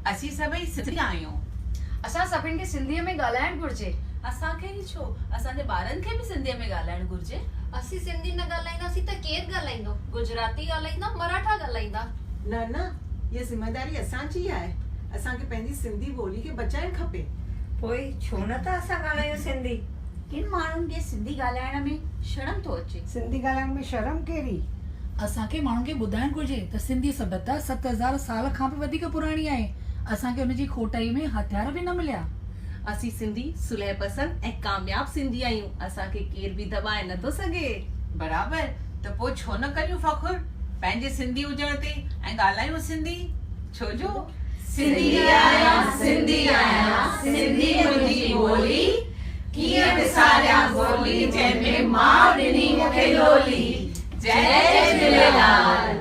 असीं सभई सिंधी आहियूं। असां सभिनि खे सिंधीअ में ॻाल्हाइण घुर्जे। असांखे ई छो, असांजे ॿारनि खे बि सिंधीअ में ॻाल्हाइण घुर्जे। असीं सिंधी न ॻाल्हाईंदासीं त केरु ॻाल्हाईंदो? गुजराती ॻाल्हाईंदा, मराठा ॻाल्हाईंदा। न न, ये ज़िम्मेदारी असांजी आहे। असांखे पंहिंजी सिंधी ॿोली खे बचाइण खपे। पोइ छो न था असां ॻाल्हायूं सिंधी? किन माण्हुनि खे सिंधी ॻाल्हाइण में शर्म थो अचे। सिंधी ॻाल्हाइण में शर्म कहिड़ी? असांखे माण्हुनि खे ॿुधाइण घुर्जे त सिंधी सभ्यता 7000 साल खां बि वधीक पुराणी आहे। असांखे उनजी खोटाई में हथियार बि न मिलिया। असीं सिंधी सुलह पसंद ऐं कामयाब सिंधी आहियूं। असांखे केर बि दबाए नथो सघे। बराबर, त पोइ छो न करियूं फ़खुर पंहिंजे सिंधी हुजण ते ऐं ॻाल्हायूं सिंधी। छो जो सिंधी आहियां, सिंधी आहियां, सिंधी मुंहिंजी ॿोली, कीअं विसारियां ॿोली जंहिंमें माउ ॾिनी मूंखे लोली। जय झूलेलाल।